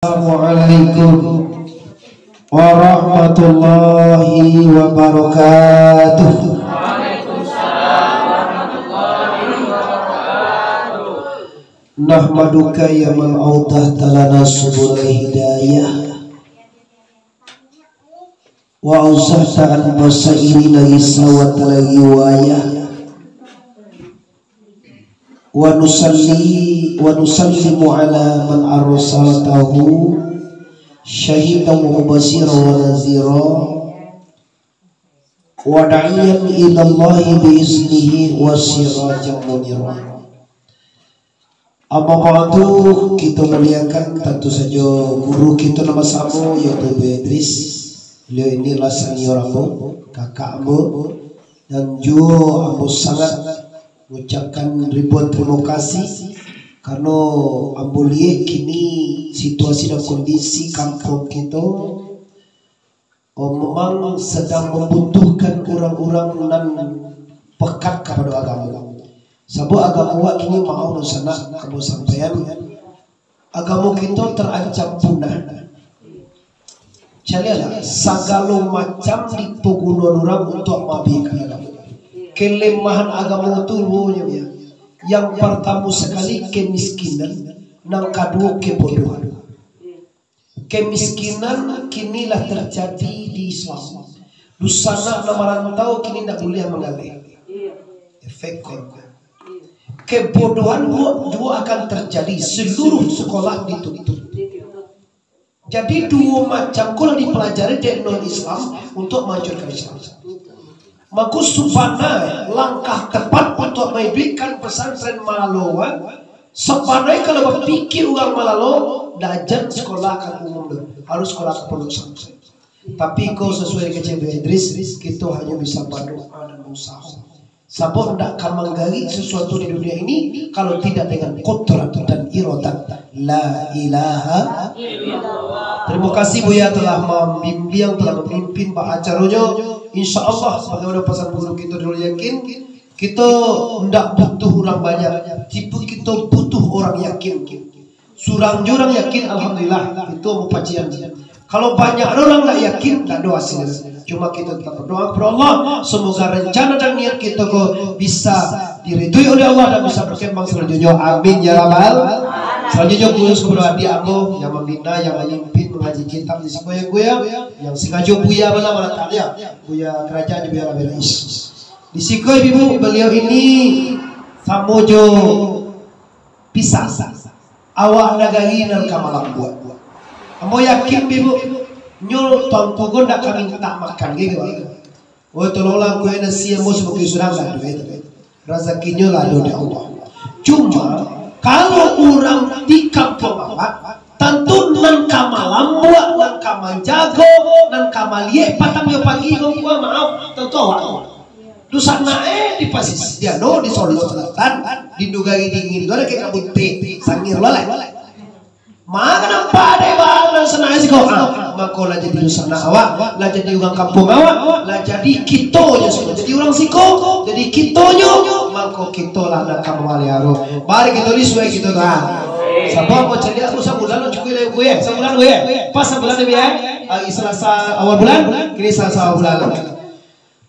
Assalamualaikum warahmatullahi wabarakatuh. Waalaikumsalam warahmatullahi wabarakatuh. Nahmaduka ya man awdahta lana subul hidayah wa awzahta an basairina isawat al-riwayah wa nusallimu ala man arsaltahu syahidan wa basira wa nazira wa da'iyan ila Allahi biiznihi wa sirajan munira. Amma ba'du, kita muliakan tentu saja guru kita nama sama yaitu Bu Idris. Beliau inilah senior ambo, kakak ambo, dan juga ambo sangat mengucapkan ribuan terima kasih karena ambo lihat kini situasi dan kondisi kampung kita memang sedang membutuhkan orang-orang yang pekat kepada agama. Sebab agama kini mau sana kamu sampaian agama kita terancam punah. Calilah segala macam dipegunakan orang untuk mabihkan agama. Kelemahan agama itu ya. Yang pertama sekali kemiskinan, yang kedua kebodohan. Kemiskinan kinilah terjadi di Islam. Dusana merantau kini tidak boleh mengalir. Efek kebodohan dua akan terjadi, seluruh sekolah ditutup. Jadi dua macam kalau dipelajari di non-Islam untuk menghancurkan Islam. Maka supaya langkah tepat untuk memberikan pesantren Malaloa, supaya kalau berpikir orang Malalo, dajan sekolah akan umum harus sekolah ke pondok pesantren. Tapi kau sesuai dengan Bu Idris, kita hanya bisa berdoa dan berusaha. Sebab tidak akan menggali sesuatu di dunia ini kalau tidak dengan qudrat dan iradah. La ilaha illallah. Terima kasih Buya telah membimbing, telah memimpin acaranya. Insya Allah sebagaimana pesan guru kita dulu yakin, kita tidak butuh orang banyak, tapi kita butuh orang yakin. Surang jurang yakin, alhamdulillah itu mupacian. Kalau banyak orang tak yakin, tak ada hasil. Cuma kita tetap berdoa kepada Allah, semoga rencana dan niat kita bisa diridhoi oleh Allah dan bisa berkembang selanjutnya. Amin ya rabbal. Selanjutnya gue kepada adik aku yang membina, yang memimpin mengaji kitab di sekolah yang sengaja Buya mana tak ya, Buya kerajaan Buya Rabi Rais. Di Sikoi ibu beliau ini samojo pisah. Awak nagari dan kamalang buat. Kamu yakin ibu nyul tuanku gue nak kami tak makan gitu. Oh tolonglah gue nasi emo sebagai surang rezekinya lah dari Allah. Cuma kalau orang di kampung awak tentu nan kamalam buat nan kamal jago nan kamalie patang yo pagi gua maaf tentu awak. Dusak nae di Pasir Diano di Solo Selatan di Dugari dingin gua kayak kabut pe sangir lalai. Maka nampak deh bang senang sih kau. Maka lah jadi dusak awak, lah jadi orang kampung awak, lah jadi kitonya semua. Jadi orang siko, jadi kitonya. Maka kita lah nak kamali aro. Bari kita disuai kita dah. Sebab mau jadi aku sebulan cukup lagi gue, sebulan gue. Pas sebulan ni ya. Selasa awal bulan, kini Selasa awal bulan.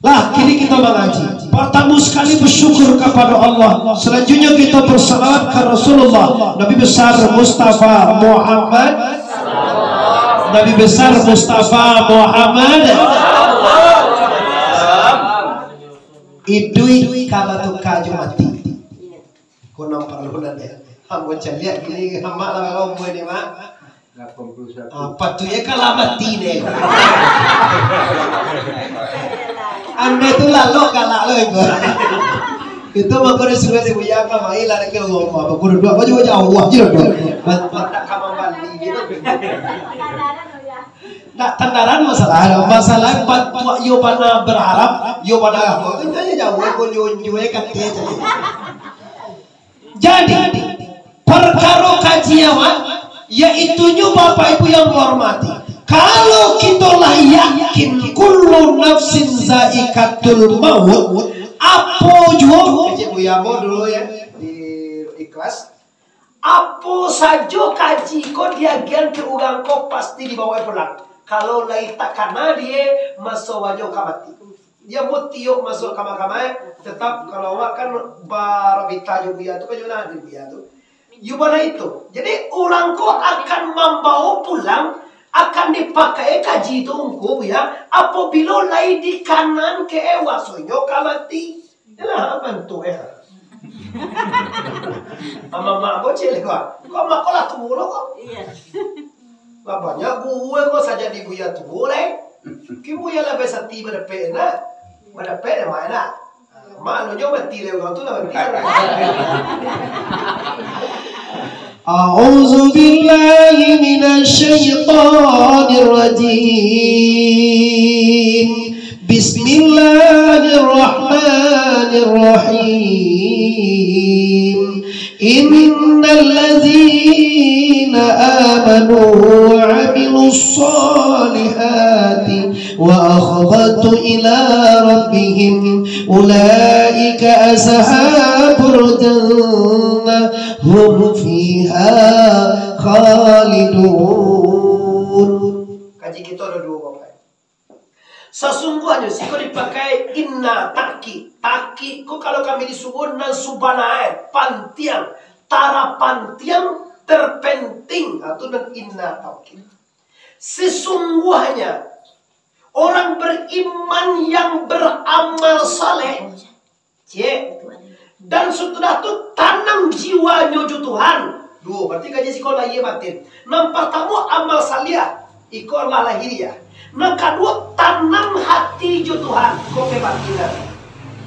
Lah kini kita mengaji. Pertama sekali bersyukur kepada Allah. Selanjutnya kita bersalawat ke Rasulullah Nabi besar Mustafa Muhammad. Nabi besar Mustafa Muhammad. Idui kalau tu kaju mati. Kau nampak lunan ya. Hambo celiak gini hamak lah kalau gue ni mak. Apa tu ya kalau mati deh. Anda tu lalu galak lo ibu. Itu makanya sudah dibuya kamai lah ke ngomong apa kudu dua baju jauh aja dong. Nak kamar mandi gitu. Nak tendaran masalah buat yo pada berharap yo pada ini jauh pun yo kan jadi perkara kajian yaitu Bapak Ibu yang hormati. Kalau kita lah yakin kullu nafsin zaikatul maut, apa juga dulu ya di ikhlas Apa saja kaji ko diagian ke urang ko pasti dibawa pulang. Kalau lai tak kana dia masuk wajah kamati. Dia mau tiup masuk kamar-kamar, tetap kalau awak kan barabita juga tu kan juga ada dia tu. Yubana itu. Jadi orang ko akan membawa pulang, akan dipakai kaji itu ungku ya. Apabila lai di kanan ke wasonyo kamati. Yalah bantu Mama bocil kok. Kok mak lah tunggu lo kok. Iya. Bapaknya gue kok saja di buya tunggu le. Ki buya lah bisa tiba de pena. Pada pena mana? Mak lo nyoba tile orang tu lah mati. A'udzu billahi minasy syaithanir rajim. Bismillahirrahmanirrahim. Innal ladzina amanu wa 'amilus solihati wa akhbatu ila rabbihim ulaika ashabul jannah hum fiha khalidun. Kaji kita ada dua bapak. Sesungguhnya siko dipakai inna taki. Taki ko kalau kami disebut nan subanae pantiang, tara pantiang terpenting atau nan inna taki. Sesungguhnya orang beriman yang beramal saleh, dan setelah itu tanam jiwanya Tuhan. Dua, berarti kaji sekolah iya batin. Nampak tamu amal salih, ikut lahiriah. Nah kedua tanam hati Tuhan kau kebatinan.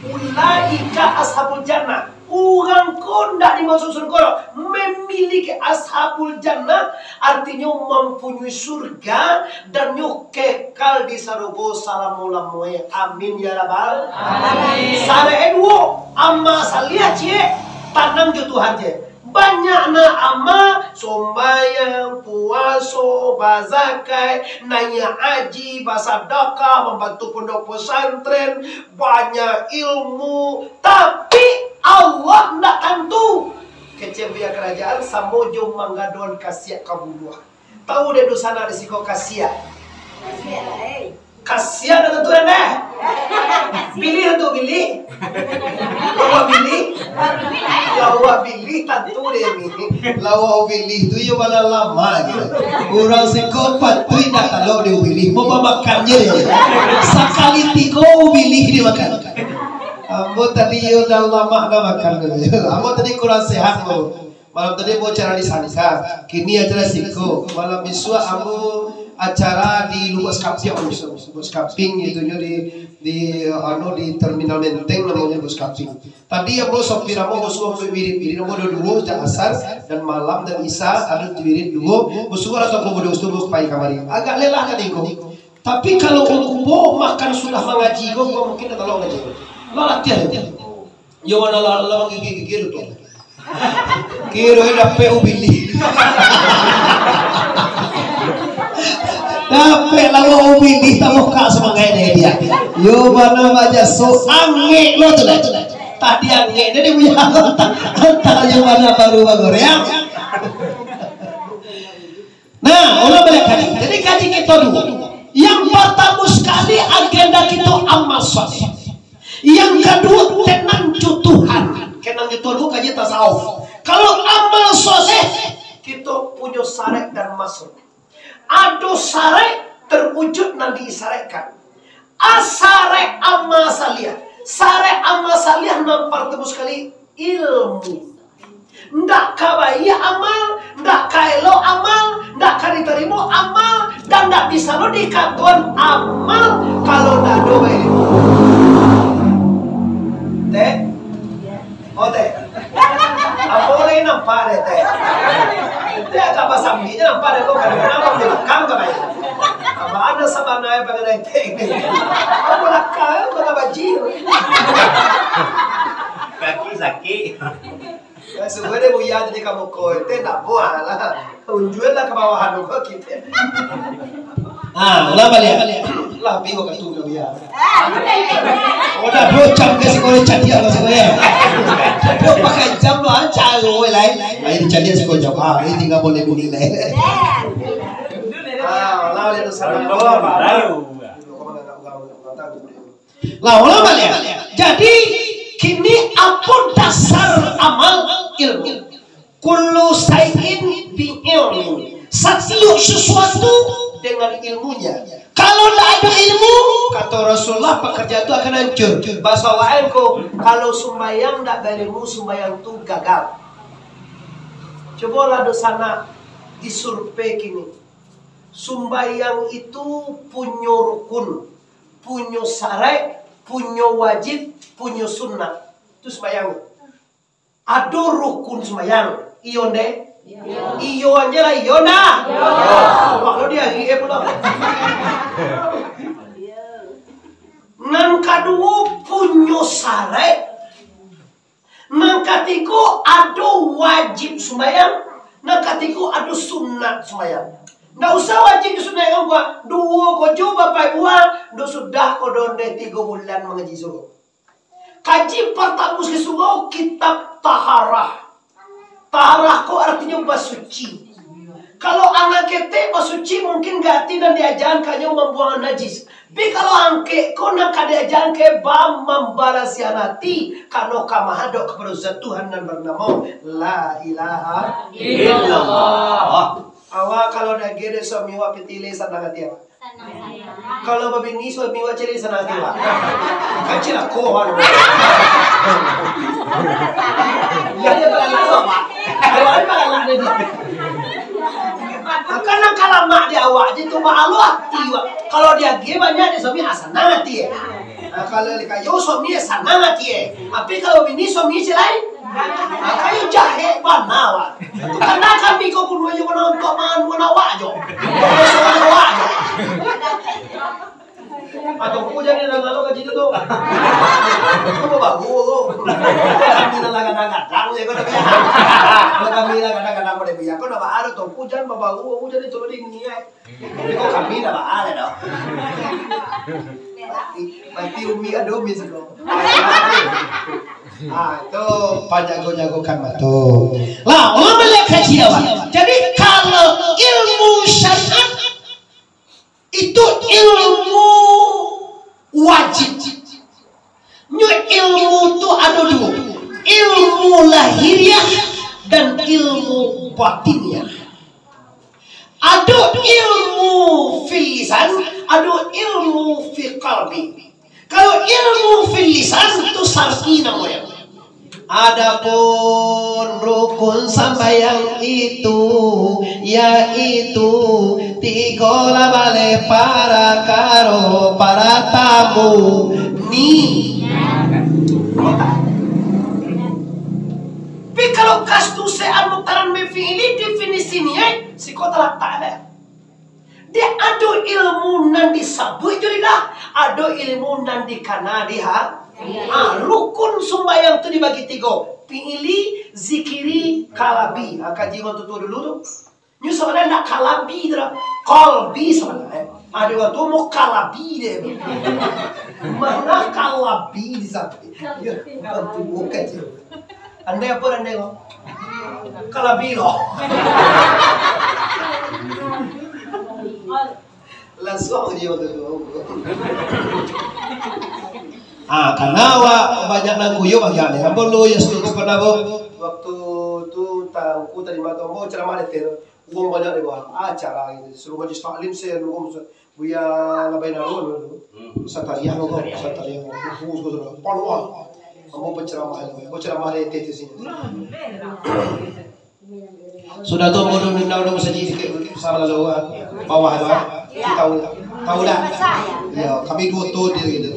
Ulaika ashabul jannah. Orang kau tidak dimasuk surga memiliki ashabul jannah, artinya mempunyai surga dan nyuk kekal di sarugo salamulamwe. Amin ya rabbal alamin. Sare dua amma salih cie tanam Tuhan cie. Banyakna ama sombayang, puaso, bazakai, nanya aji, basadaka, membantu pondok pesantren, banyak ilmu, tapi Allah ndak tentu. Kecebia kerajaan samojo manggadon kasiat kabuluah. Tahu deh dosana risiko kasiat. Kasiat ada tentu deh. Pilih atau pilih? Lawa pilih? Lawa pilih tentu deh ni. Lawa pilih tu yo bala lama gitu. Orang psikopat tu tidak kalau dia pilih mau makannya dia. Sekali tiga pilih dia makan. Ambo tadi yo dah lama dah makan dulu. Ambo tadi kurang sehat mo. Malam tadi mau acara di Sansa. Kini acara siko. Malam besok ambo acara di Luas Kaping, Luas Kaping itu di terminal Menteng namanya Luas Kaping. Tadi ya bro sopir amo bosku wirid nomor 2 asar dan malam dan isya ada wirid 2 bosku atau aku bodoh bosku pai kamari. Agak lelah kan iko. Tapi kalau aku makan sudah mengaji go mungkin ada lo ngaji. Lo latihan. Yo mana lo gigi tuh. Kiro ida PU bili. Dapat lawa ubin tamu kak semangat dia. Yo mana baca so angge lo tu dah. Tadi angge dia punya antara yang mana baru ya. Nah, orang banyak kaji. Jadi kaji kita dulu. Yang pertama sekali agenda kita amal soleh. Yang kedua tenang Tuhan. Kenang Tuhan bukan kaji tasawuf. Kalau amal soleh kita punya syarat dan masuk. Ado sare terwujud nanti disarekan. Asare amma salih. Sare amma salih nampak tebus sekali ilmu. Ndak kabaya amal, ndak kaelo amal, ndak kariterimo amal, dan ndak bisa lo dikatuan amal kalau ndak do ilmu. Teh? Oh teh. Apole nampak deh teh. Dia agak bahasa Inggrisnya nampak deh lo kadang-kadang belakang kabaya. Apa ada sama naik pengen teh ini? Apa belakang mana bajir? Kaki sakit. Sebenarnya buaya jadi kamu kau itu nak buat lah. Unjual lah ke bawahan lo kita. Lah balik. Lah bingung kan tu Iya. Udah 2 jam ke sekolah cadia ke sekolah. Dia pakai jam lo aja gue lain. Ayo cadia sekolah jam. Ini tinggal boleh kuning deh. Lalu itu sama lah ulama lihat. Jadi kini apa dasar amal ilmu? Kullu sayin bi ilmin. Setiap sesuatu dengan ilmunya. Kalau tidak ada ilmu, kata Rasulullah, pekerjaan itu akan hancur. Bahasa lainku, kalau sembahyang tidak berilmu, sembahyang itu gagal. Cobalah di sana disurvei kini. Sembahyang itu punya rukun, punya syarat, punya wajib, punya sunnah. Itu sembahyang. Ada rukun sembahyang. Iyo deh. Iyo aja lah, iyo dah. Kalau dia pulang. Nang kedua punya syarat. Nang ketiga ada wajib sembahyang. Nang ketiga ada sunat sembahyang. Nggak usah wajib sunnah yang gua. 2 kau coba bapak buat. Sudah kau donde 3 bulan mengaji suruh. Kaji pertama ke suruh kitab taharah. Taharah kau artinya basuci. Kalau anak kete basuci mungkin gati dan diajaran kanya membuang najis. Tapi kalau angke kau nak diajaran ke bam membalas yanati. Kalau kamahado kepada Tuhan dan bernama La ilaha illallah. Awak kalau dah gede suami awak petile sanang hati awak. Kalau babini suami awak ceri sanang hati awak. Kacil aku awak. Ya dia bagaimana awak? Awak ni bagaimana dia? Karena kalau mak dia awak dia tu malu hati awak. Kalau dia gede banyak dia suami sanang hati. Kalau kayu suami sanang hati. Tapi kalau bini suami ceri kayu jahe banawa. Karena kami kau pun wajib menonton mana wajib. Soalnya wajib. Atau kau jadi nangalo ke situ tu. Kau bawa. Kami nangga-nangga. Tahu ya kau dah biar. Kami nangga-nangga pada biar. Kau dah bawa tu. Kau jangan bawa. Kau jadi tu lagi ni. Kau kami dah bawa dah. Mati umi ada umi sekarang. Itu panjago-jago kan batu. Lah, orang melihat kaji awak. Jadi kalau ilmu syariat itu ilmu wajib. Nyu ilmu itu ada 2. Ilmu lahiriah dan ilmu batiniah. Ada ilmu fil lisan, ada ilmu fil qalbi. Kalau ilmu fil lisan itu syar'i namanya. Adapun rukun sembahyang itu yaitu 3 balik para karo para tamu ni. Tapi kalau kastu se'al mutaran mefi'ili definisinya si kota lah tak ada. Dia ada ilmu nan disabu itu dah. Ada ilmu nan dikanadiha. Rukun sembahyang itu dibagi 3. Fi'ili, zikiri, kalabi. Kaji waktu tu dulu tu. Ini sebenarnya nak kalabi dah. Kalbi sebenarnya. Ada waktu mau kalabi deh. Mana kalabi di sana? Ya, bantu buka je. Anda apa anda kau? Kalabi loh. Langsung dia waktu tu. Karena awak banyak nangguyo bagian ni. Ambo lo ya suku pernah waktu tu tahu tadi malam mau ceramah deh. Uang banyak deh buat acara ini. Suruh majlis taklim saya nunggu buya labai naron. Satariah nunggu satariah. Khusus tu. Panuan. Ambo berceramah deh tete sini. Sudah tu mau nunggu saja sama lalu bawah ada. Tahu dah. Ya kami 2 tu dia gitu.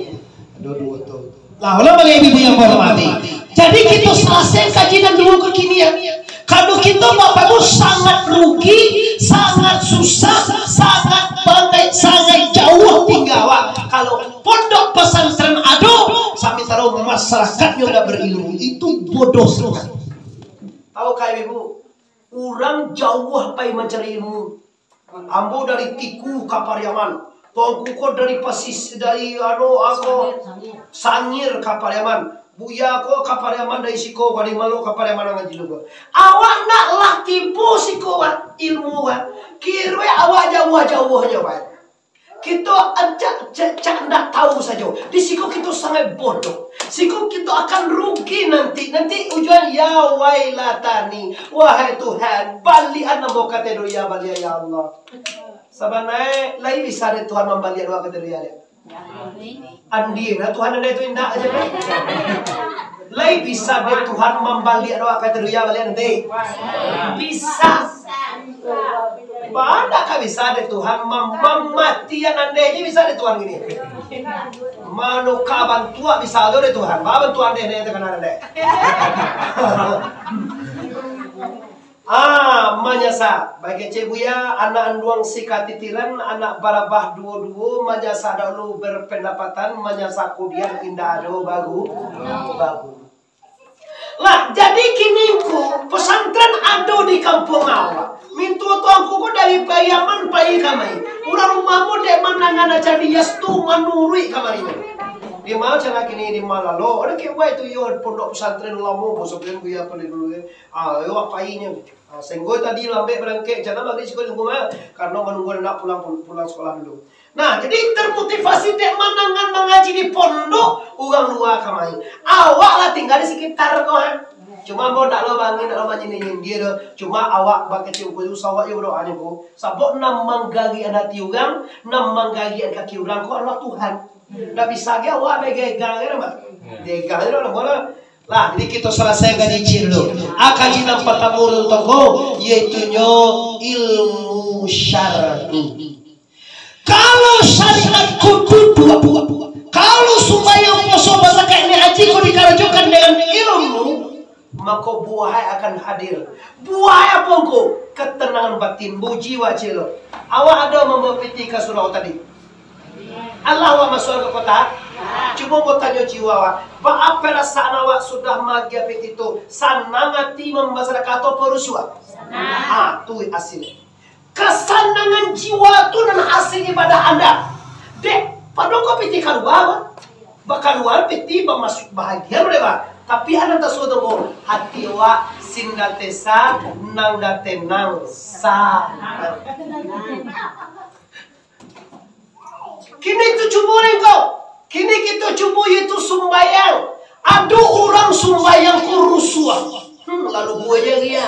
Dua tu. Lah, ulama ibu yang hormati. Jadi kita selesai kajian dulu kekinian. Kalau kita Bapak Ibu sangat rugi, sangat susah, sangat bantai, sangat jauh tinggal. Kalau pondok pesantren ado, sampai taruh masyarakatnya udah berilmu, itu bodoh sekali. Tahu kah ibu? Orang jauh apa yang mencari ilmu. Ambo dari Tiku ke Pariaman. Tuanku ko dari ako Sangir kapariaman. Buya ko kapariaman dari siko ko di malo kapariaman ang jilugo. Awak nak laki po siko ilmu kirwe awak jauh nya ba. Kita cak nak tahu saja. Di siku kita sangat bodoh. Siku kita akan rugi nanti. Nanti ujung ya wailatani. Wahai Tuhan, balik anak mau kata ya balik ya Allah. Sabanai lain bisa ada Tuhan membalik doa kata ya. Andi, nah Tuhan ada itu indah aja kan? Lain bisa ada Tuhan membalik doa kata ya balik nanti. Bisa. Mana kah bisa ada Tuhan mematian anda ini bisa ada Tuhan gini. Mano kaban tua bisa ada Tuhan. Kaban Tuhan deh nih tekan anda. Manyasa bagi cebuya anak anduang sikatitiran anak barabah duo manyasa dahulu berpendapatan manyasa kudian indah do bagu. Lah jadi kininku pesantren ada di kampung awak. Mintu tuanku ko dari payaman pai kamai. Urang rumahmu dek manangana jadi yastu manurui kamari. Di mana cara kini di malalo. Ada ke wai tu yo pondok pesantren lamu bosoklen buya pale dulu. Yo apainya. Senggo tadi lambe berangke jangan bagi sekolah rumah karena menunggu anak pulang sekolah dulu. Nah, jadi termotivasi dek manangan mengaji di pondok urang luar kamai. Awak lah tinggal di sekitar kau. Cuma mau tak lo bangin, tak lo banyin dia do. Cuma awak pakai cium sawak yo doa ni ko. Sabok nam manggagi anak tiurang, nam manggagi anak kaki urang ko Allah Tuhan. Dah bisa ge awak bege gang ni mah. Degang ni lo mana? Lah, jadi kita selesaikan icir dulu. Akan jinam patamur toko yaitu ilmu syar'i. Kalau syariat kudu dua. Kalau sembahyang puasa zakat ini haji kau dikarajokan dengan ilmu, maka buahai akan hadir. Buahai apa kau? Ketenangan batin, jiwa celo. Awak ada membawa piti ke surau tadi. Allah wa masuk ke kota. Cuma mau tanya jiwa awak. Apa perasaan awak sudah magia piti itu? Sanangati membasar kata perusua. Tu hasilnya. Kesenangan jiwa itu dan hasil ibadah anda. Dek, pada kau piti keluar. Keluar piti masuk bahagia mereka. Tapi anda tak sudah mau hati wa sindatesa nang datenang sa. Kini itu cubu engkau. Kini kita cubu itu sumbayang. Ada orang sumbayang kurusua. Lalu buaya dia.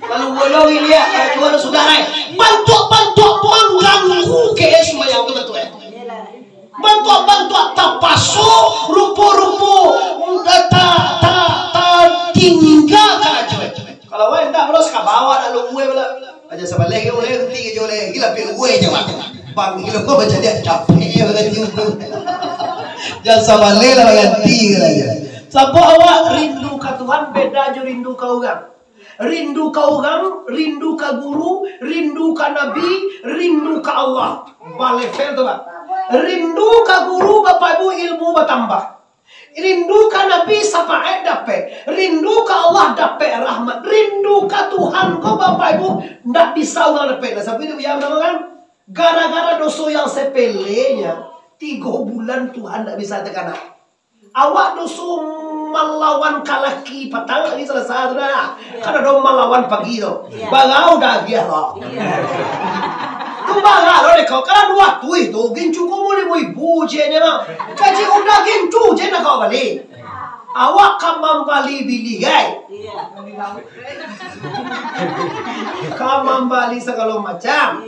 Lalu buaya dia. Tuhan sudah naik. Bantu mengganggu ke sumbayang itu betul ya. Bantu tapaso rupo tinggal aja. Kalau wae ndak terus ka bawa lalu gue bela. Aja sabalik oleh tinggi oleh gila pil gue aja. Bang gila kok baca dia capek banget juga. Jangan sabalik lah ganti aja. Sampai awak rindu ka Tuhan beda aja rindu ka orang. Rindu ka orang, rindu ka guru, rindu ka nabi, rindu ka Allah. Balevel tu Pak. Rindu ka guru Bapak Ibu ilmu bertambah. Rindu ka nabi syafaat dapat. Rindu ka Allah dapat rahmat. Rindu ka Tuhan ko Bapak Ibu ndak bisa orang dapat. Sampai itu yang kan gara-gara dosa yang sepelenya 3 bulan Tuhan ndak bisa tekan. Awak dosa melawan kalaki petang ini selesai sudah. Karena dong melawan pagi tu. Bagau dah dia lah. Tu bagau deh kau. Karena dua tu itu gincu kau boleh ibu je ni mah. Kaji udah gincu je nak kau balik. Awak kamam bali bili gay. Kamam bali segala macam.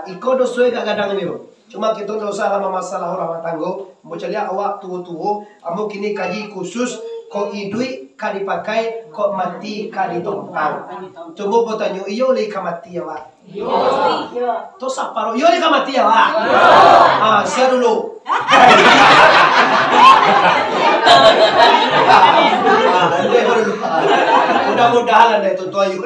Ikut dosa kadang-kadang ni. Cuma kita dosa lama masalah orang tanggo. Mau celia awak tua-tua. Amo kini kaji khusus. Kok idui kali pakai. Kok mati kali tompang. Coba mau tanya. Iyo le kamati ya wak. To saparo. Iyo le kamati ya wak. Saya dulu. Mudah-mudahan ada itu tua yuk.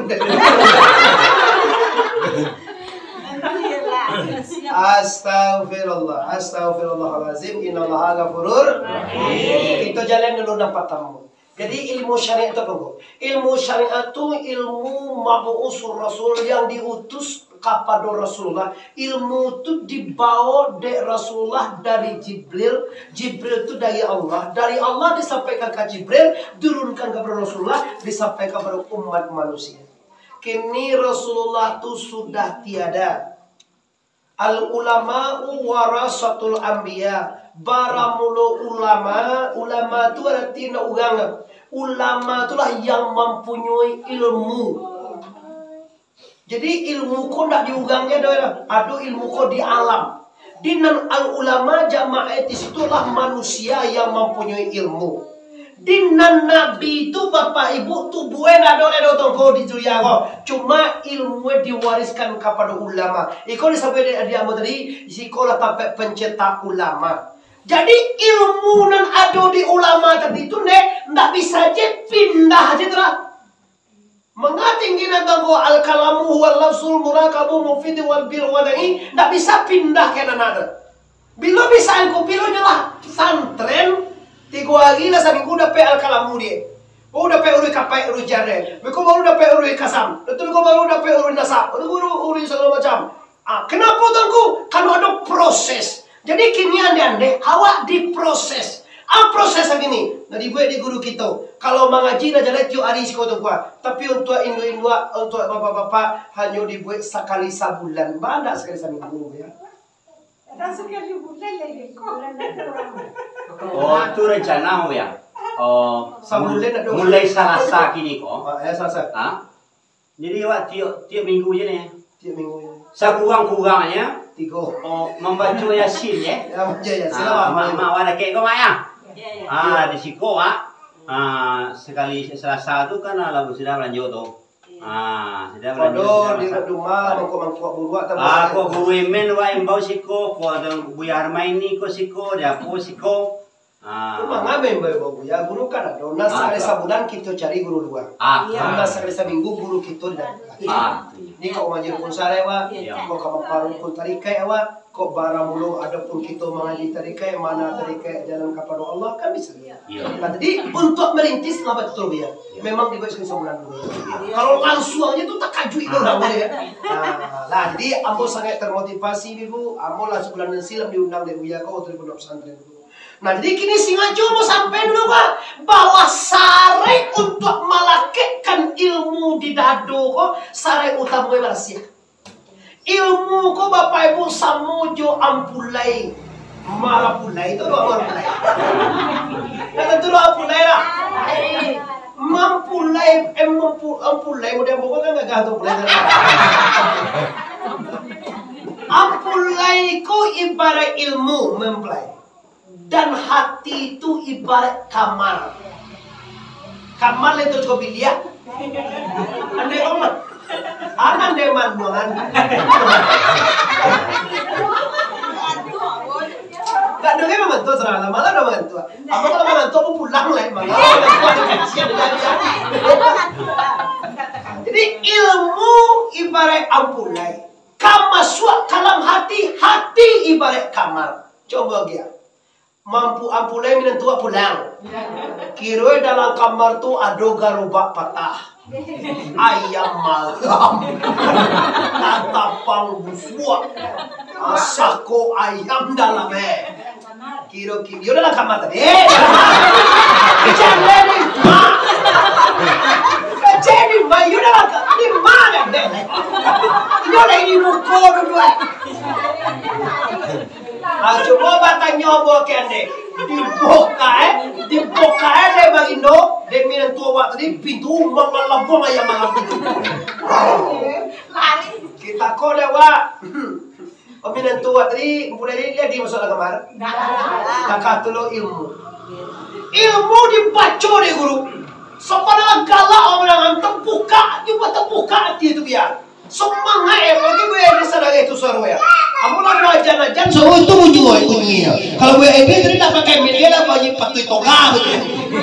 Astaghfirullahalazim. Innallaha ghafurur rahim. Kita jalan dulu dapat tamu. Jadi ilmu syariat itu apa? Ilmu syariat itu ilmu mabu'usur Rasul yang diutus kepada Rasulullah. Ilmu itu dibawa dari Rasulullah dari Jibril. Jibril itu dari Allah. Dari Allah disampaikan ke Jibril, turunkan kepada Rasulullah, disampaikan kepada umat manusia. Kini Rasulullah itu sudah tiada. Al-ulama'u warasatul anbiya. Baramulo ulama itu artinya orang. Ulama itulah yang mempunyai ilmu. Jadi ilmu kau tidak diugangnya aduh ilmu kau di alam. Dinan al-ulama jamaah situlah manusia yang mempunyai ilmu. Dinan nabi itu bapak ibu tubuhnya tidak ada kau di dunia kau. Cuma ilmu diwariskan kepada ulama. Ikut disampaikan dia tadi sekolah sampai pencetak ulama. Jadi ilmu yang ada di ulama tadi itu ndak bisa aja pindah aja terus. Mengatinggi tentang al-kalamu wal lafzul murakabu mufid wal bil wadai ndak bisa pindah ke nana. Bila bisa aku bila nyalah santren 3 hari lah seminggu udah pe al-kalamu dia. Oh udah pe urui kapai urui jare. Beko baru udah pe urui kasam. Betul kau baru udah pe urui nasab. Urui segala macam. Kenapa tangku? Kalau ada proses. Jadi kini ande awak diproses. Proses begini. Nah dibuat di guru kita. Kalau mengaji dah jalan tiap hari sekolah tu kuat. Tapi untuk induk-induk, untuk bapak-bapak hanya dibuat sekali sebulan. Mana sekali seminggu ya? Sekali bulan lagi. Oh, itu rencana ya. Oh, Sebulan ada. mulai Selasa kini kok. Selasa. Jadi awak tiap minggu je ni. Tiap minggu ya. Sekurang-kurangnya 3. membaca Yasin ya. Ya baca ya. Silakan. Mak ada kek kau mak ya. Di siko sekali Selasa tu kan lagu sudah lanjut tu. Sudah lanjut. Kalau di rumah mangkuk buruak tak boleh. Ko guru men wa embau siko, ko ada buyar main ni ko siko, dia ko siko. Rumah ngamen baru ya guru kan ada. Nah sekali sebulan kita cari guru 2. Nah sekali seminggu guru kita dah. Ni kau mengajar pun sarewa, kau kamu parung pun tarikai awak, kau barang mulu ada pun kita mengaji tarikai mana tarikai jalan kepada Allah kan bisa. Nah, jadi untuk merintis lah betul ya. Memang dibuat sekali sebulan dulu. Kalau langsung aja tuh tak kaju itu orang ya. Nah, jadi ambo sangat termotivasi ibu, ambo lah sebulan silam diundang dari Buya kau dari pondok pesantren dulu. Nah jadi kini singajo mau sampai dulu Pak bahwa sare untuk melakekkan ilmu di dado kok sare utama bersia. Ilmu kok Bapak Ibu samujo ampulai malapulai itu doang ampulai. Kata tu ampulai lah. Mampulai ampulai model pokoknya nggak gantung pulai. Ampulai ku ibarat ilmu mempelai. Dan hati itu ibarat kamar. Kamar itu cukup biliak. Andai omat. Andai manduan. Gak dengar membantu serana malah ada membantu. Apa kalau membantu aku pulang lah malah. Jadi ilmu ibarat ampulai. Kamaswa kalam hati, hati ibarat kamar. Coba dia. Mampu ampulai minum tua pulang. Kira dalam kamar tu ada garubak patah. Ayam malam. Katapang busua. Asako ayam dalam Kira dalam kamar tadi. Jangan ni ma. Jadi bayu dalam ni mana deh. Ini orang ini mukul dua. Coba batang nyoba kende dibuka deh bagindo deh minum tua tadi pintu mengalabung ayam malam kita kode wa minum tua tadi mulai dia di masuk kamar kakak tulu ilmu dibaca deh guru sepanjang galak orang antum buka juga terbuka hati itu biar semangat bagi gue di sana itu suara ya. Kamu lah ajan-ajan suruh itu muncul bunyinya. Kalau gue ini tidak pakai media lah bagi patu toga begitu.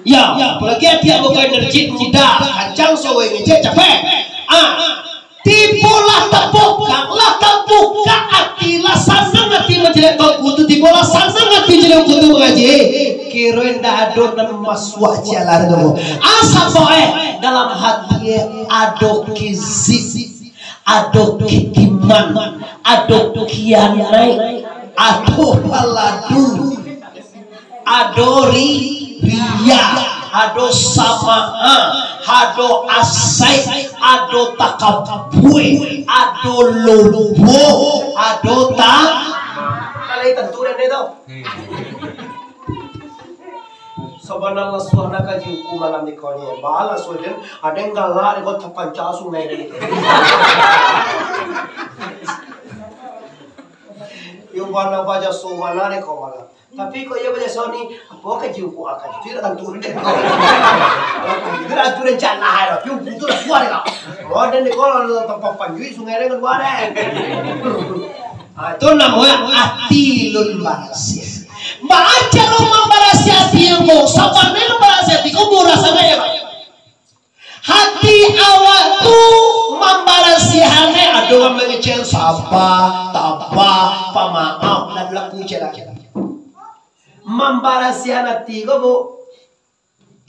Ya, apalagi dia bukan energi tidak kancang suruh ngecek capek. Tibolah terbuka atilah sanang hati menjelek kau itu tibolah sanang hati jadi kutu mengaji kira ndak ada dan maswa jalan tu asa poe dalam hati ado kizib ado kikiman ado kianai ado baladu ado ria ado samaa ado asai ado takabue ado lobo ado Kalay tenturan itu. Sebenarnya suara kaji malam di konya. Bahala suara ada yang galar ikut tapan casu ngayon. Yung warna baca suara ni kau malam. Tapi kau ia baca soni apa kaji ku akan itu kan turun deh. Itu kan turun jangan lah. Yung itu lah suara kau. Modern ni kau lalu tapan panjui sungai ni kan suara. itu namanya atilul barasia. Baca lo membarasia hatimu, sama lo membarasia hatiku rasanya ya. Hati awak tu membarasia hati ada yang mengecil sabar, tabah, pemaaf dan laku celaka. Membarasia hati kau bu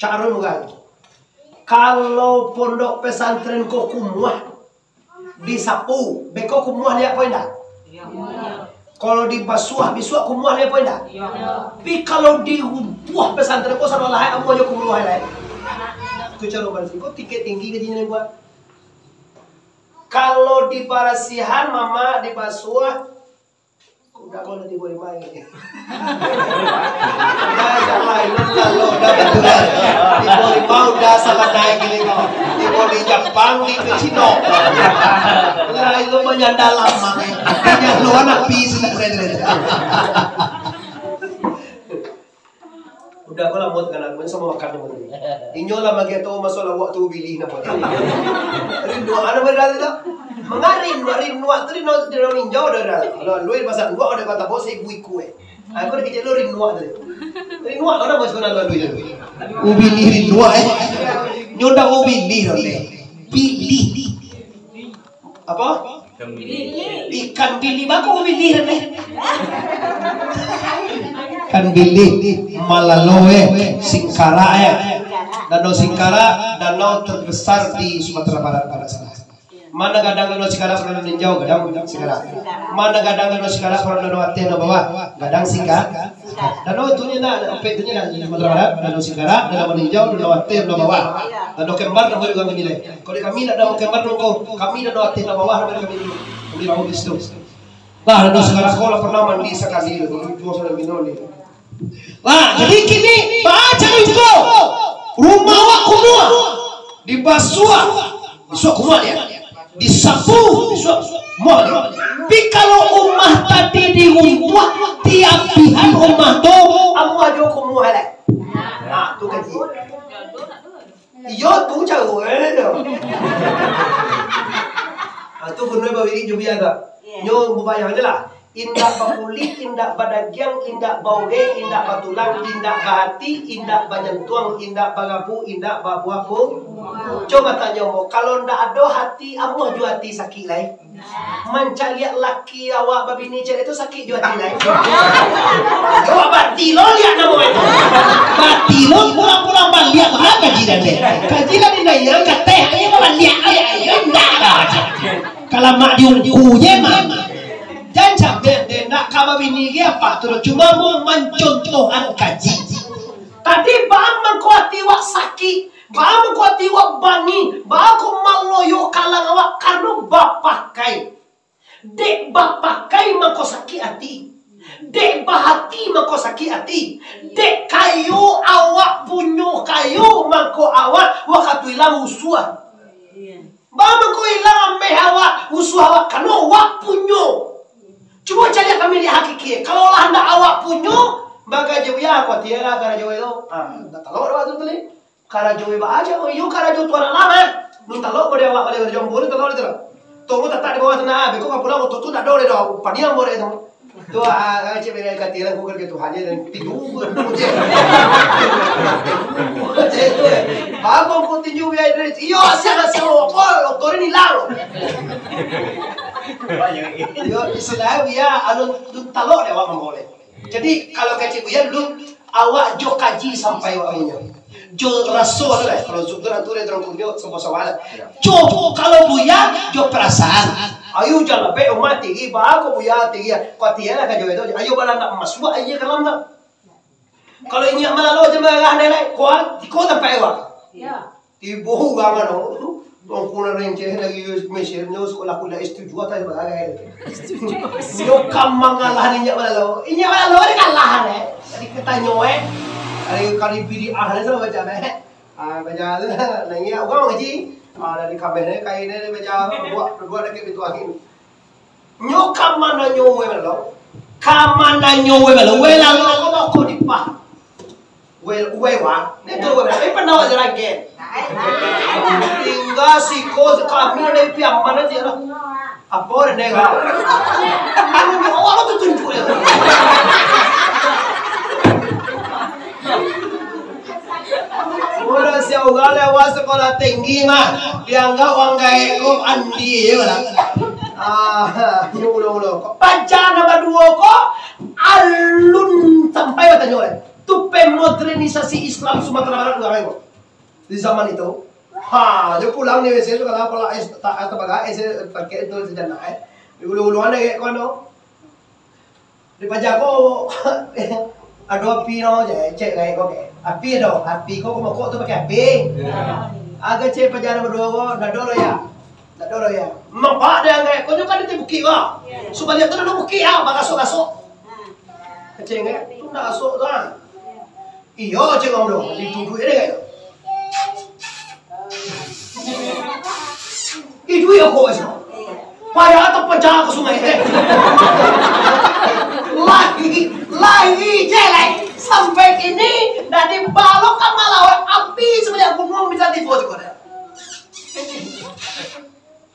cara mugal. Kalau pondok pesantren kau kumuah disapu, beko kumuah lihat apa enggak? Kalau di bisuah kumuah apa enggak? Tapi kalau di buah pesantren kau sama lahai amu aja kumuah lahai. Kau cari barasi, kau tiket tinggi ke sini buat. Kalau di barasihan mama di basuah, udah kau nanti boleh main. Dah lain lalu dah betulan. Di boleh mau dah sangat naik gini kau. Di boleh Jepang di Cina. Lah itu banyak dalam mana. Yang luar nak pis nak keren. Udah kau lah buat kanan, mana sama makan nama tu. Inyo lah bagi tu masalah waktu pilih nama tu. Rindu mana berada tu? Mengarin waktu rindu ninjau dah. Kalau luar bahasa gua ada kata bos ibu ikue. Aku dah kecil rindu waktu. Rindu waktu mana bos kau nak luar tu? Ubili rindu nyoda ubili role. Pilih. Apa? Ikan bili baku ubili role. Kan bili Malaloe Singkara Danau Singkara danau terbesar di Sumatera Barat pada saat. Mana gadang danau Singkara pernah meninjau gadang Singkara. Mana gadang danau Singkara pernah danau Atena bawah gadang Singkara. Danau itu nya ada itu nya di Sumatera Barat danau Singkara danau meninjau danau Atena bawah. Danau Kembar danau juga menilai. Kalau kami danau Kembar kami danau Atena bawah kami bangun di situ. Lah danau Singkara sekolah pernah mandi sekali itu suasana minum ni. Wah, jadi kini baca itu rumah awak kumua dibasuh kumua dia, disapu kumua dia. Tapi kalau rumah tadi dirumput tiap pihak rumah tu, Amu aja kumua leh. Nah, tu kaji. Iyo tu jauh tu. Tu gunoi bawiri jubi ada. Nyo bubayang je lah. Indak bakulit, indak badagyang, indak bauge, indak batulang, indak bahati, indak banyentuang, indak bagabu, indak babuapu. Coba tanya mo, kalau ndak ada hati, amu juga hati sakit lai. Mencari laki awak babini cari itu sakit juga hati lai. Coba batilo lihat nama itu. batilo pulang-pulang balik apa kajian deh? Kajian ini yang kata ini malah lihat ayo ndak. Kalau mak diungkunya mah. Dan sampai dia nak kamu bini dia apa tu? Cuma mau mencontohkan kaji. Tadi bang mengkuati wak sakit, bang mengkuati wak bani, bang aku maloyo kalang awak karena bapakai. Dek bapakai mengko sakit hati, dek bahati mengko sakit hati, dek kayu awak punyo kayu mengko awak waktu hilang usuah. Bang mengko hilang ambe awak usuah awak karena awak punyo. Cuma cari kami lihat hakiki. Kalau lah anda awak punyo, maka jauh ya aku tiara karena jauh itu. Tak tahu apa tu ni. Karena jauh baca, yo karena jauh tuan lama. Nun tahu pada awak pada jauh boleh tahu itu. Tunggu tak di bawah tanah. Beko kapulang tu tak ada dah. Paniang boleh tu. Tu aja beri katiran kukar ke Tuhan dan tidur je. Bapak pun tinju biar itu. Yo siapa siapa. Doktor ini lalu. Yo istilahnya dia anu talok dia awak boleh. Jadi kalau kecil buya dulu awak jo kaji sampai waktunya. Jo rasul lah kalau sudah tu dia terang kunjung semua sawala. Jo kalau buya jo perasaan. Ayo jalan be umat tinggi ba ko buya tinggi. Ko tiada ka jo itu. Ayo balang nak masuk aja kalam nak. Kalau ini malah lo jemaah nilai kuat tiko tak pewa. Ya. Tibo gama no. Dong kuna renche lagi mesir no sekolah kuliah S7 atau bagai. Yo kamangalah ninya malah lo. Inya malah lo ni kalah ne. Jadi kita nyoe. Hari kali bidi ahli sama baca ne. Baca tu nangi orang ngaji. Dari kamera kai ne baca buat dekat pintu angin. Nyo kamana nyoe malah lo. Kamana nyoe malah lo. Wela lo ko ba ko dipah. Wewa, itu wewa. Tapi pernah wajar lagi. Tinggal si kos kami ada pihak mana dia lah. Apa orang nega? Awak tu tunjuk ya. Orang siapa lewat sekolah tinggi mah dianggap orang gaya kau andi ya lah. Ulo. Baca nama dua kok alun sampai bertanya orang. Tu pemodernisasi Islam Sumatera Barat juga di zaman itu. Dia pulang nih saya tu kalau pola tak atau bagai saya pakai itu sejenak di ulu-uluan kayak kono. Di pajako ada api no je cek kayak kok api do api kok mau kok tu pakai api. Agak cek pajana berdua kok dah doro ya. Mampak dia kayak kau juga ada buki wah. Supaya tu ada buki bagas sok. Keceng tu nak sok tu. Iyo cik om dong, dituduh ini kayak itu ya kok es padahal tu penjara ke sungai lagi jelek sampai kini dari balok kan malah api sebenarnya gunung bisa dibuat kok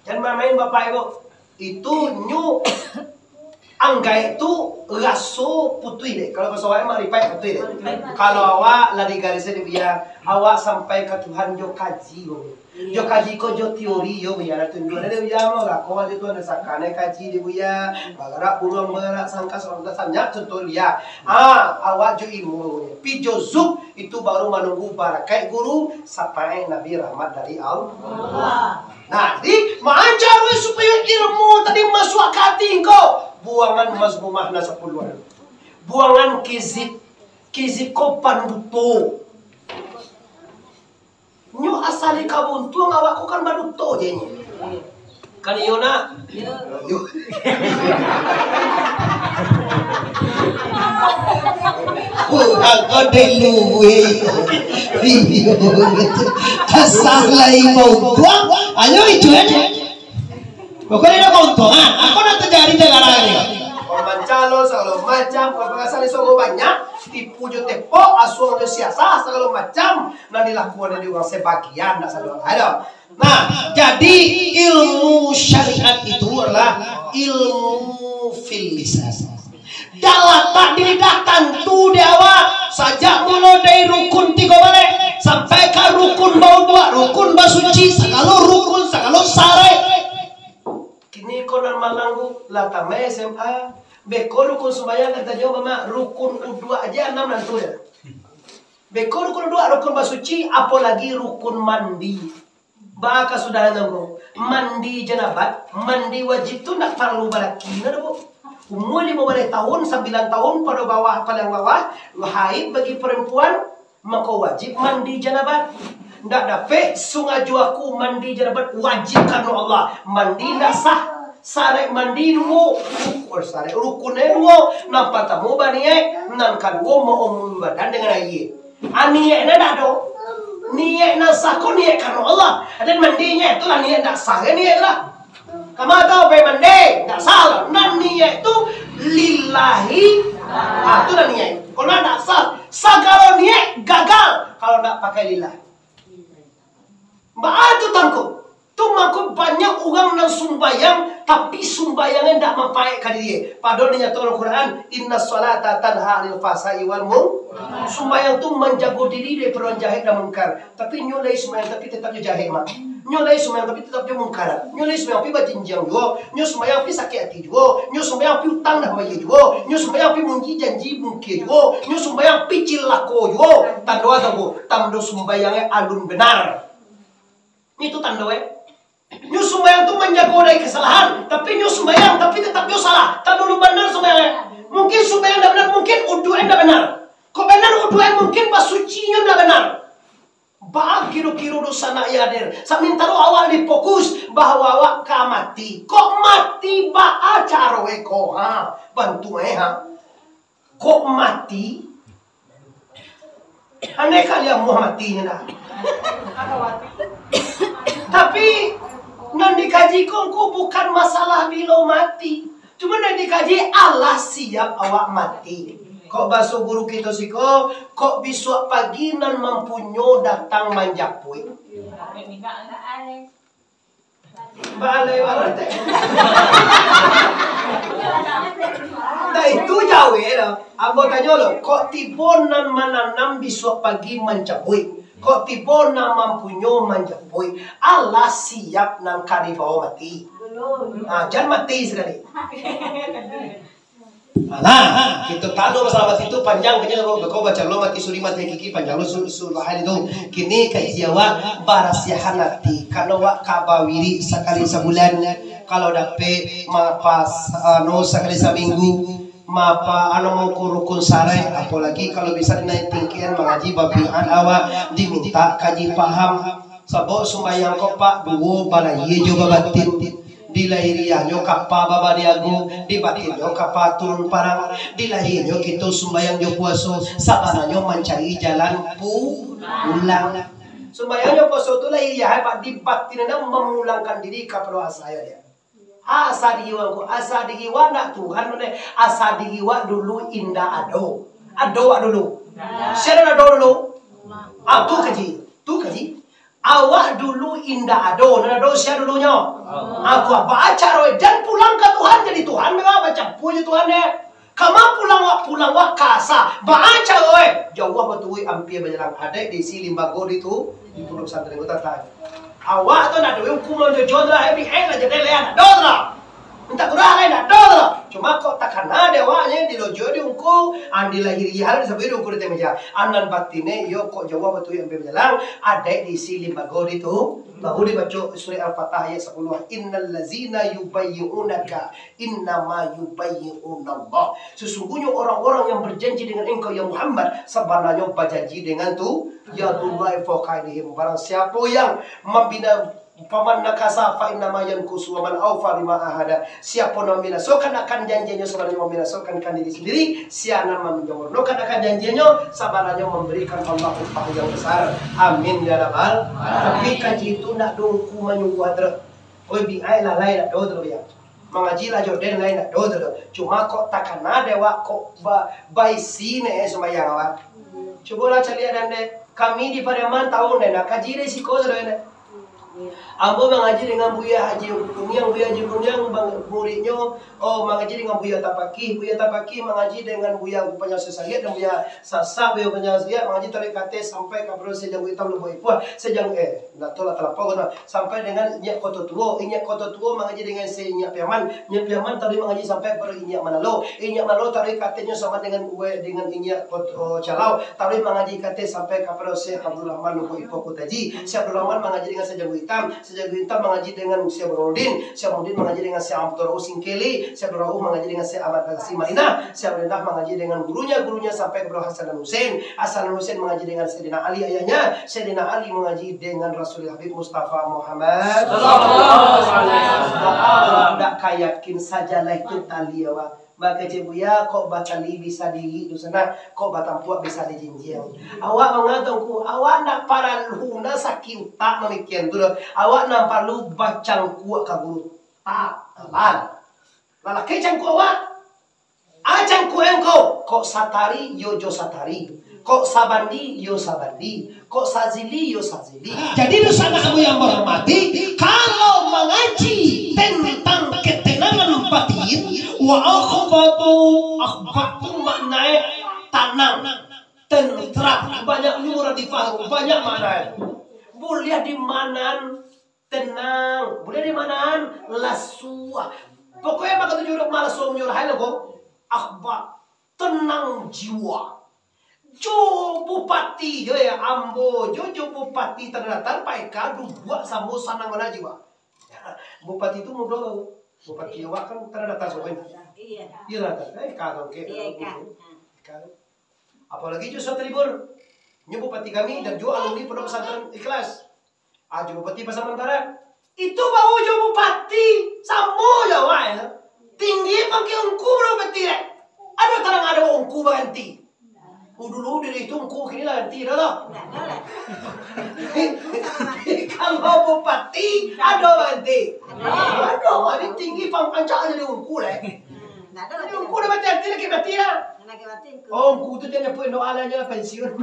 jangan main bapak ibu itu nyu anggai itu raso putih deh. Kalau bahasa awak mah ripai putih deh. Kalau awak lari garisnya dia, awak sampai ke Tuhan jo kaji jo kaji ko jo teori jo biar tunjuk ada dia mah gak kau aja tu ada sakane kaji dia buya, bagarak burung bagarak sangka orang dasarnya contoh dia. Awak jo ilmu, pi jo zuk itu baru menunggu barakai guru sampai Nabi rahmat dari Allah. Nah, jadi mancar supaya ilmu tadi masuk hati kau. Buangan mazmumah na sa puluhan. Buangan kizip ko panduto. Nyo asali kabuntu ang awak ko kan maduto din. Kaniyo na. Ako deluwi. Video gitu. Asalay mo buang. Ayo itu aja. Pokoknya keuntungan. Aku nanti jadi negara ini. Mancalo segala macam, perkasaan itu banyak. Tipu jo tepo, asuang jo siasa segala macam. Nah dilakukan dari orang sebagian, tak sadar ada. Nah, jadi ilmu syariat itu adalah ilmu filisan. Dalam tak didatang tu dewa saja mulai dari rukun 3 balik sampai ke rukun bau 2, rukun basuci, segala rukun, segala sare. Kini konon malanggu latamai SMA beko rukun sembahyang kata jawab mama rukun kedua aja 6 nanti ya. Beko rukun 2 rukun basuci apalagi rukun mandi. Baka sudah ngomong mandi janabat, mandi wajib tu nak perlu balaki na bu. Umur 15 tahun, 9 tahun pada bawah paling bawah haid bagi perempuan maka wajib mandi janabat. Ndak dapat sungai juaku mandi janabat wajib karena Allah. Mandi ndak sah. Sare mandi dulu, sare rukunnya dulu. Nampak tamu baniye, nampak dulu mau badan dengan air. Aniye ndak do. Niat nak sah kau niat karena Allah. Dan mandinya itu lah niat ndak sah niat lah. Kamu tahu apa mandi ndak salah. Dan niat itu lillahi. Itu lah niat. Kalau ndak sah, sah kalau niat gagal kalau ndak pakai lillah. Mbak itu tangku. Tu maku banyak orang yang sumbayang tapi sumbayangnya tidak membaik ke dia. Padahal dia nyata Al-Quran, inna salata tanha 'anil fahsya'i wal munkar. Sumbayang tu menjaga diri dari perbuatan jahat dan mungkar. Tapi nyulai sembahyang tapi tetap jahat mak. Nyolai sumayang tapi tetap dia mungkaran. Nyolai sumayang pi bajinjang juga. Nyo sumayang pi sakit hati juga. Nyo sumayang pi utang dah maya juga. Nyo sumayang pi munji janji mungkir juga. Nyo sumayang pi cilako juga. Tanda ada bu. Tanda sumbayangnya alun benar. Itu tanda Nyo sumayang tu menjaga dari kesalahan. Tapi nyo sumayang tapi tetap nyo salah. Tanda lu benar sumayangnya. Mungkin sumayang dah benar. Mungkin uduan dah benar. Kau benar uduan mungkin pas suci nyo dah benar. Baak kiro-kiro dosa nak yadir. Samintaro awak difokus bahwa awak ka mati. Kok mati ba acara ko ha? Bantu ha. Kok mati? Aneh kalian mau matinya dah. Tapi nan dikaji kongku bukan masalah bila mati. Cuma nan dikaji Allah siap awak mati. Kok basuh guru kita sih kok besok pagi nan mampunyo datang manjapui. Balai balai. Nah itu jauh ya. Aku tanya lo, kok tibon nan mananam besok pagi manjapui. Kok tibon nan mampunyo manjapui. Allah siap nan karibawa mati. Jangan mati sekali. Nah, kita tahu masalah mati itu panjang kayaknya kau baca lo mati suri mati kiki panjang lo surahan itu kini kayak jawa barasiahan nanti kalau wak kabawiri sekali sebulan kalau dapat mapas sekali seminggu mapa mau kurukun sarai apalagi kalau bisa naik tingkian mengaji babian awak diminta kaji paham sabok sumbayang kau pak duo balai juga batin di lahiriah nyo kapa baba diago di batin nyo kapa turun parang di lahir nyo kita sumbayang nyo puaso sabana nyo mencari jalan pulang sumbayang nyo puaso itu lahiriah pak di batin nyo memulangkan diri kepada saya dia asa dihiwa nak Tuhan mana asa dihiwa dulu indah ado dulu siapa ado dulu tu kaji awak dulu indah ado siapa dulunya aku baca roy dan pulang ke Tuhan jadi Tuhan memang baca puji Tuhan deh kamu pulang wak kasa baca roy jauh betul ampia berjalan ada di si limbago itu di pondok pesantren kota awak tu nak duit hukuman jodoh lah every end aja deh lihat doa entah kurang lain doa cuma kok takkan ada awaknya di lojo di ungku andi lahir hal sampai ungku di meja anan batine yo kok jawab betul yang berjalan ada di si limbago itu baru dibaca surah Al-Fatah ayat 10 innal ladzina yubayyi'unaka innama yubayyi'una Allah sesungguhnya orang-orang yang berjanji dengan engkau ya Muhammad sebenarnya berjanji dengan tu ya Tuhan faqaidihim barang siapa yang membina paman nakasa fa innama yankusu wa man awfa bima ahada siapa yang minasokan akan janjinya sebenarnya meminasokan diri sendiri siapa menyempurnakan akan janjinya sebenarnya memberikan Allah upah yang besar amin ya rabbal tapi kaji itu nak dongku menyungguh adra oi bi ai la lai nak dodro ya mengaji lah jodoh lain nak dodro cuma kok takkan ada wak kok bai sine semayang awak coba lah cari ada kami di Pariaman tahun nak kaji resiko sudah ambo mengaji dengan Buya Haji Kunyang muridnya mengaji dengan Buya Tapaki mengaji dengan Buya Upanya Sesayat dan Buya Sasa Buya Upanya Sesayat mengaji tarik kate sampai ke bro sejang hitam lebih puas sejang nak tolak telapau sampai dengan Nyak Koto Tuo mengaji dengan Nyak Piaman tadi mengaji sampai ber Nyak Manalo tarik katenya sama dengan Nyak Koto Calau tadi mengaji kate sampai ke bro Syekh Abdul Rahman lebih puas Kutaji Syekh Abdul Rahman mengaji dengan sejang hitam mengaji dengan Syekh Nurdin mengaji dengan Syekh Abdul Rahman Singkeli Syekh Abdul Rahman mengaji dengan Syekh Ahmad Al-Qasim Madinah Syekh Abdul Rahman mengaji dengan gurunya sampai ke Hasan Hussein mengaji dengan Sayyidina Ali ayahnya Sayyidina Ali mengaji dengan Rasul Habib Mustafa Muhammad tak kayakin sajalah itu tali awak maka cebuya kok batali bisa di sana kok batampuak bisa di jinjing awak mengatangku awak nak para luna sakit tak memikian tu awak nak perlu bacang kuat ke guru tak lala kecang ku awak acang ku engkau kok satari yo satari kok sabandi yo sabandi kok sazili yo sazili jadi di sana kamu yang menghormati kalau mengaji tentang ketenangan batin wa akhbatu maknanya tenang tentram banyak murah difaham banyak maknanya boleh di mana tenang. Boleh di manaan lasua. Pokoknya maka tujuh malas suaminya hai lagu. Akhbar tenang jiwa. Jo bupati jo ya ambo jo bupati terdatar paika dua sambo sana mana jiwa. Bupati itu mudah. Bupati Jawa kan terdatar soalnya. Iya lah. Kalau ke. Apalagi jo satu libur. Ini bupati kami dan juga alumni Pondok Pesantren Ikhlas. Ajo bupati Pasaman Barat. Itu bau jo bupati samo Jawa ya. Tinggi pakai ungku bupati ya. Ada terang ada ungku ganti. Dulu dari itu ungku kini lah ganti dah. Kalau bupati ada ganti. Ada tinggi pangkancak jadi ungku lah. Ungku dah ganti lagi ganti lah. Oh, ungku tu dia nak punya doa aja pensiun.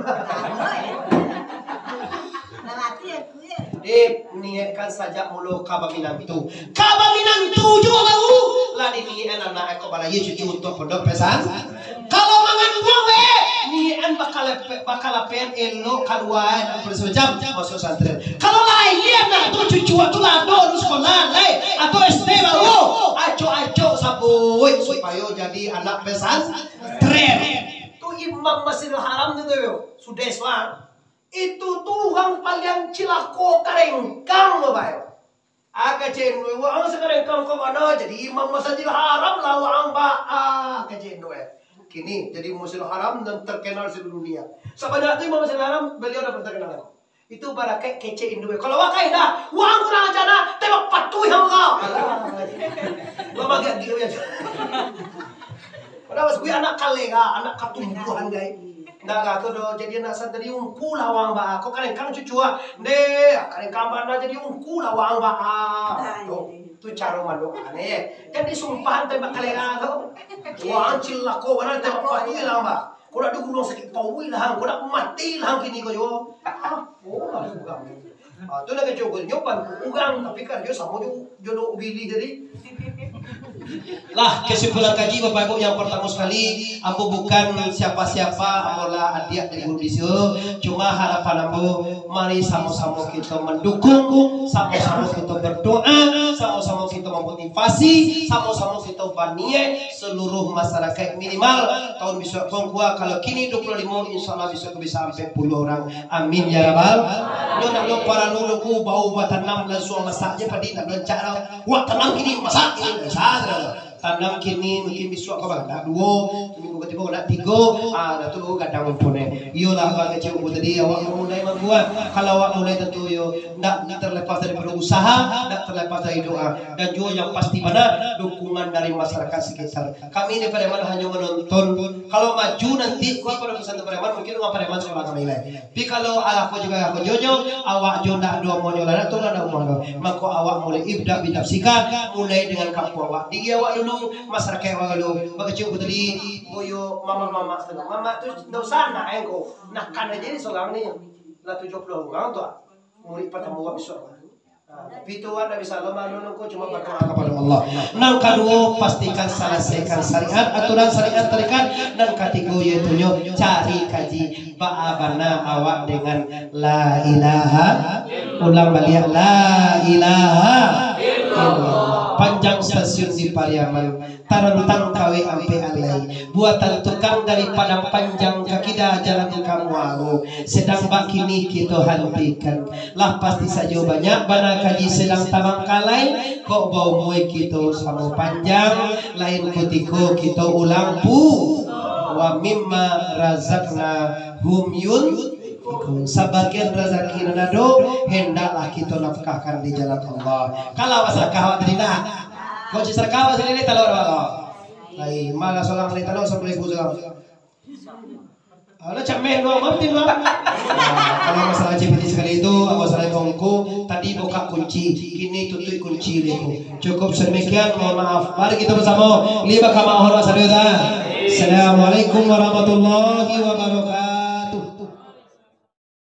Niatkan saja mulu kabaminang itu. Kabaminang itu juga bau. Lah ini anak-anak aku balai cucu untuk pondok pesan. Kalau mangan gawe, nian bakal pen elo kaduan apa semacam masuk santren. Kalau lain atau cucu atau lado sekolah lain atau SD bau. Aco sabui supaya jadi anak pesan tren. Tu Imam Masjidil Haram tu sudah Islam. Itu Tuhan paling cilako karengkang lo bayo. Aga cenwe wang sekarengkang kau mana jadi Imam Masjidil Haram lah wang ba aga cenwe. Kini jadi Masjidil Haram dan terkenal seluruh dunia. Sebenarnya Imam Masjidil Haram beliau dapat terkenal. Itu barakai kece Indo. Kalau wakai dah wang kurang jana tembak patuh yang kau. Lama gak dia ya. Padahal gue anak kalega, anak katumbuhan guys. Nah, aku do jadi anak santri ungku lawang ba. Kau karengkang cucua, deh karengkang mana jadi ungku lawang ba. Tu cara mandok aneh. Jadi sumpahan tembak kalega tu. Wang cilako mana tembak patuh lang ba. Kau nak dugulong sakit pawi lah, kau nak mati lah kini kau yo. Oh, ugang. Tu nak kecoba nyoban ugang tapi kan yo sama jodoh ubili jadi. Lah kesimpulan kaji Bapak Ibu yang pertama sekali, ambo bukan siapa-siapa, ambolah adik dari Indonesia. Cuma harapan ambo, mari sama-sama kita mendukung, sama-sama kita berdoa, sama-sama kita memotivasi, sama-sama kita baniye seluruh masyarakat minimal tahun besok kongkua kalau kini 25 insyaallah besok bisa sampai 10 orang. Amin ya rabbal. Nyo para luluku bau buat tanam dan suam masaknya padi nak lencak dah. Wah tanam kini masak ini sadar. Tanam kini mungkin besok kau nak 2, minggu ketiga nak 3, dah tu kadang punya. Iyalah bang kecil aku tadi awak mulai membuat. Kalau awak mulai tentu yo nak terlepas daripada usaha, nak terlepas dari doa dan juga yang pasti mana dukungan dari masyarakat sekitar. Kami ini Pareman hanya menonton. Kalau maju nanti gua pada pesan Pareman mungkin gua Pareman sekolah kami lain. Tapi kalau aku juga aku jojo, awak jo nak dua monyolan tu nak umano. Maka awak mulai ibda bidapsika mulai dengan kampung awak. Dia awak dulu masyarakat awak dulu. Bagi cukup tadi boyo mama setengah. Mama tu dosa nak engkau. Nak kan aja ni seorang ni. Lah 70 orang tu. Murid pertama awak besok. Tapi itu ada bisa lemah nunggu cuma berdoa kepada Allah. Nang kedua pastikan selesaikan syariat aturan syariat terikat dan ketiga yaitu cari kaji ba'abana awak dengan la ilaha ulang balik la ilaha illallah. Panjang stasiun di Pariaman tarentang kawe ampe alai buatan tukang daripada panjang kakidah jalan kamu aku sedang bakini kita hentikan lah pasti saja banyak bana kaji sedang tamang kalai kok bau muai kita sama panjang lain kutiko kita ulang pu wa mimma razaqna hum yun sebagian rezeki nado hendaklah kita nafkahkan di jalan Allah. Kalau wasakah tidak, kau cisarkah wasili talor Allah. Lai malah solang li talor 10.000 solang. Ala camen lo, ngerti lo. Kalau masalah GPT sekali itu, masalah kongko tadi buka kunci, kini tutup kunci leku. Cukup sedemikian, mohon maaf. Mari kita bersama lima kama hormat saudara. Assalamualaikum warahmatullahi wabarakatuh.